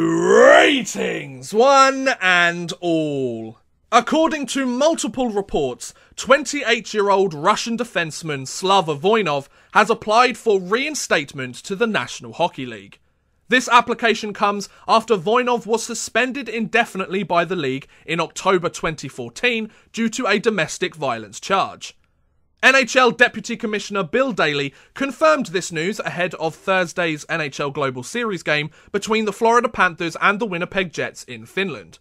Ratings, one and all. According to multiple reports, 28-year-old Russian defenseman Slava Voynov has applied for reinstatement to the National Hockey League. This application comes after Voinov was suspended indefinitely by the league in October 2014 due to a domestic violence charge. NHL Deputy Commissioner Bill Daly confirmed this news ahead of Thursday's NHL Global Series game between the Florida Panthers and the Winnipeg Jets in Finland.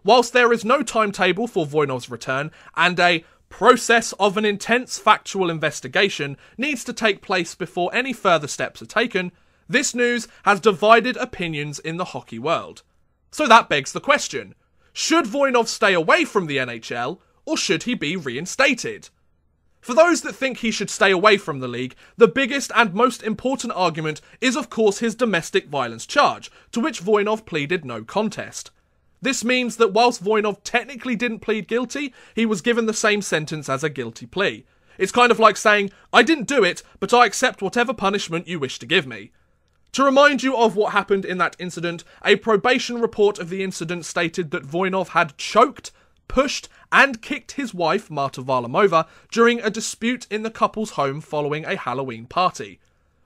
Whilst there is no timetable for Voinov's return, and a process of an intense factual investigation needs to take place before any further steps are taken, this news has divided opinions in the hockey world. So that begs the question, should Voinov stay away from the NHL, or should he be reinstated? For those that think he should stay away from the league, the biggest and most important argument is of course his domestic violence charge, to which Voinov pleaded no contest. This means that whilst Voinov technically didn't plead guilty, he was given the same sentence as a guilty plea. It's kind of like saying, I didn't do it, but I accept whatever punishment you wish to give me. To remind you of what happened in that incident, a probation report of the incident stated that Voinov had choked, pushed and kicked his wife, Marta Varlamova, during a dispute in the couple's home following a Halloween party.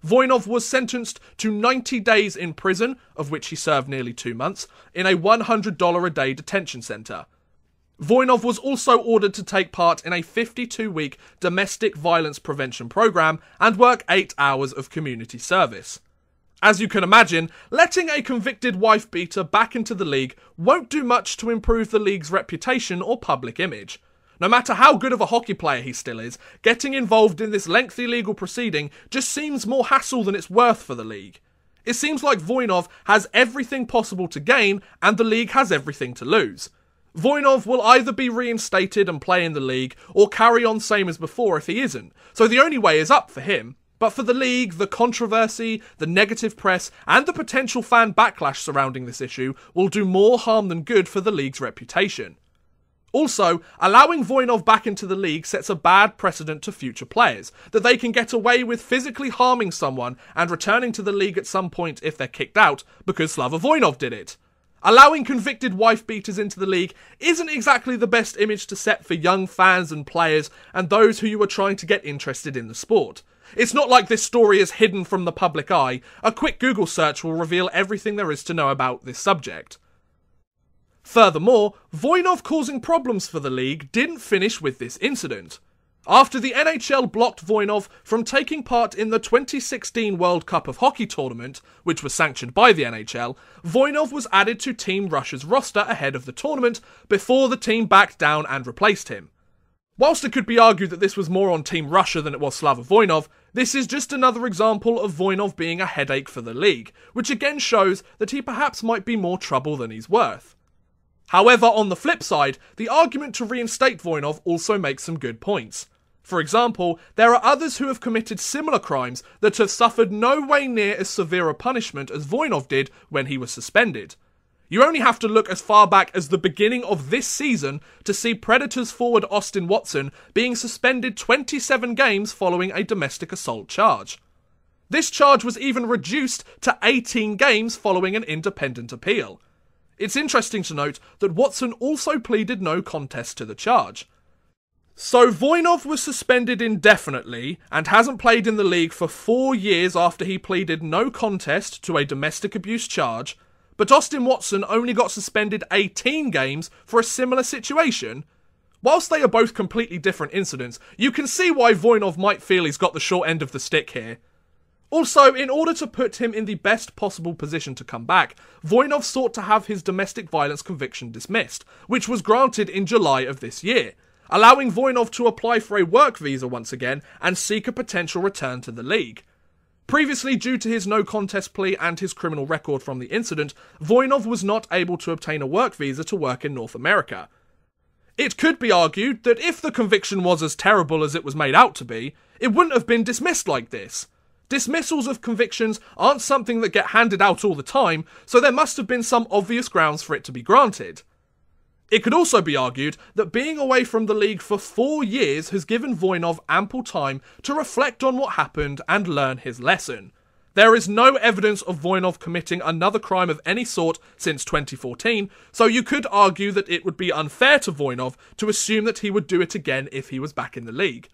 Voinov was sentenced to 90 days in prison, of which he served nearly 2 months, in a $100 a day detention centre. Voinov was also ordered to take part in a 52-week domestic violence prevention programme and work 8 hours of community service. As you can imagine, letting a convicted wife-beater back into the league won't do much to improve the league's reputation or public image. No matter how good of a hockey player he still is, getting involved in this lengthy legal proceeding just seems more hassle than it's worth for the league. It seems like Voinov has everything possible to gain, and the league has everything to lose. Voinov will either be reinstated and play in the league, or carry on same as before if he isn't, so the only way is up for him. But for the league, the controversy, the negative press, and the potential fan backlash surrounding this issue will do more harm than good for the league's reputation. Also, allowing Voinov back into the league sets a bad precedent to future players, that they can get away with physically harming someone and returning to the league at some point if they're kicked out, because Slava Voynov did it. Allowing convicted wife-beaters into the league isn't exactly the best image to set for young fans and players and those who you are trying to get interested in the sport. It's not like this story is hidden from the public eye. A quick Google search will reveal everything there is to know about this subject. Furthermore, Voinov causing problems for the league didn't finish with this incident. After the NHL blocked Voinov from taking part in the 2016 World Cup of Hockey tournament, which was sanctioned by the NHL, Voinov was added to Team Russia's roster ahead of the tournament before the team backed down and replaced him. Whilst it could be argued that this was more on Team Russia than it was Slava Voynov, this is just another example of Voinov being a headache for the league, which again shows that he perhaps might be more trouble than he's worth. However, on the flip side, the argument to reinstate Voinov also makes some good points. For example, there are others who have committed similar crimes that have suffered no way near as severe a punishment as Voinov did when he was suspended. You only have to look as far back as the beginning of this season to see Predators forward Austin Watson being suspended 27 games following a domestic assault charge. This charge was even reduced to 18 games following an independent appeal. It's interesting to note that Watson also pleaded no contest to the charge. So Voinov was suspended indefinitely and hasn't played in the league for 4 years after he pleaded no contest to a domestic abuse charge, but Austin Watson only got suspended 18 games for a similar situation. Whilst they are both completely different incidents, you can see why Voinov might feel he's got the short end of the stick here. Also, in order to put him in the best possible position to come back, Voinov sought to have his domestic violence conviction dismissed, which was granted in July of this year, allowing Voinov to apply for a work visa once again and seek a potential return to the league. Previously, due to his no contest plea and his criminal record from the incident, Voinov was not able to obtain a work visa to work in North America. It could be argued that if the conviction was as terrible as it was made out to be, it wouldn't have been dismissed like this. Dismissals of convictions aren't something that get handed out all the time, so there must have been some obvious grounds for it to be granted. It could also be argued that being away from the league for 4 years has given Voinov ample time to reflect on what happened and learn his lesson. There is no evidence of Voinov committing another crime of any sort since 2014, so you could argue that it would be unfair to Voinov to assume that he would do it again if he was back in the league.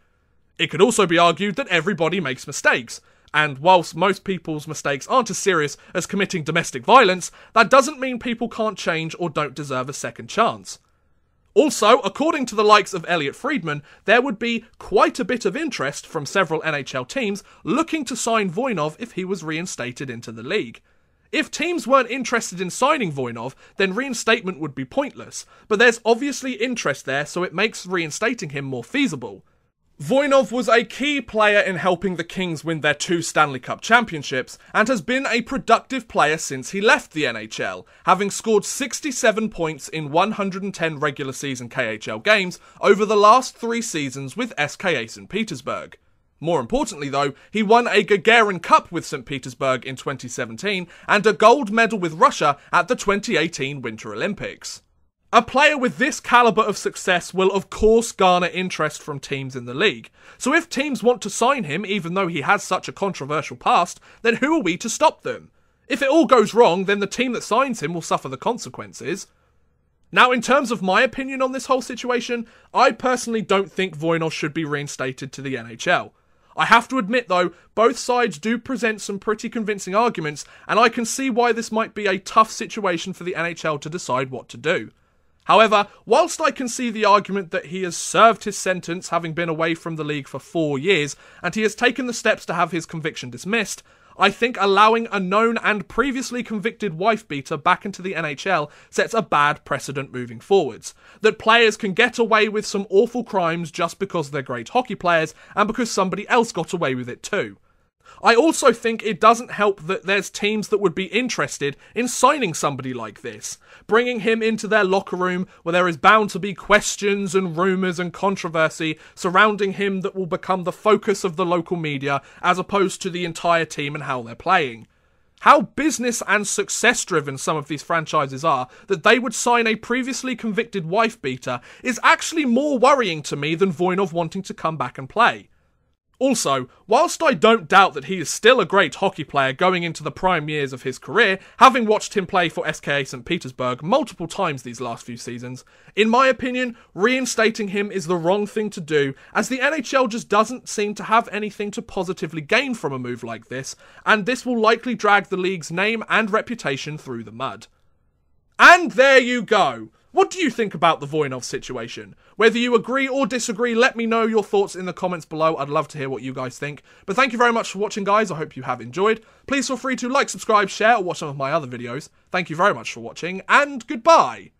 It could also be argued that everybody makes mistakes, and whilst most people's mistakes aren't as serious as committing domestic violence, that doesn't mean people can't change or don't deserve a second chance. Also, according to the likes of Elliot Friedman, there would be quite a bit of interest from several NHL teams looking to sign Voinov if he was reinstated into the league. If teams weren't interested in signing Voinov, then reinstatement would be pointless, but there's obviously interest there, so it makes reinstating him more feasible. Voinov was a key player in helping the Kings win their 2 Stanley Cup championships, and has been a productive player since he left the NHL, having scored 67 points in 110 regular season KHL games over the last 3 seasons with SKA St. Petersburg. More importantly though, he won a Gagarin Cup with St. Petersburg in 2017, and a gold medal with Russia at the 2018 Winter Olympics. A player with this calibre of success will of course garner interest from teams in the league, so if teams want to sign him even though he has such a controversial past, then who are we to stop them? If it all goes wrong, then the team that signs him will suffer the consequences. Now, in terms of my opinion on this whole situation, I personally don't think Voinov should be reinstated to the NHL. I have to admit though, both sides do present some pretty convincing arguments, and I can see why this might be a tough situation for the NHL to decide what to do. However, whilst I can see the argument that he has served his sentence having been away from the league for 4 years, and he has taken the steps to have his conviction dismissed, I think allowing a known and previously convicted wife-beater back into the NHL sets a bad precedent moving forwards. That players can get away with some awful crimes just because they're great hockey players, and because somebody else got away with it too. I also think it doesn't help that there's teams that would be interested in signing somebody like this, bringing him into their locker room where there is bound to be questions and rumours and controversy surrounding him that will become the focus of the local media as opposed to the entire team and how they're playing. How business and success driven some of these franchises are that they would sign a previously convicted wife-beater is actually more worrying to me than Voinov wanting to come back and play. Also, whilst I don't doubt that he is still a great hockey player going into the prime years of his career, having watched him play for SKA St. Petersburg multiple times these last few seasons, in my opinion, reinstating him is the wrong thing to do, as the NHL just doesn't seem to have anything to positively gain from a move like this, and this will likely drag the league's name and reputation through the mud. And there you go! What do you think about the Voinov situation? Whether you agree or disagree, let me know your thoughts in the comments below. I'd love to hear what you guys think. But thank you very much for watching, guys. I hope you have enjoyed. Please feel free to like, subscribe, share, or watch some of my other videos. Thank you very much for watching, and goodbye!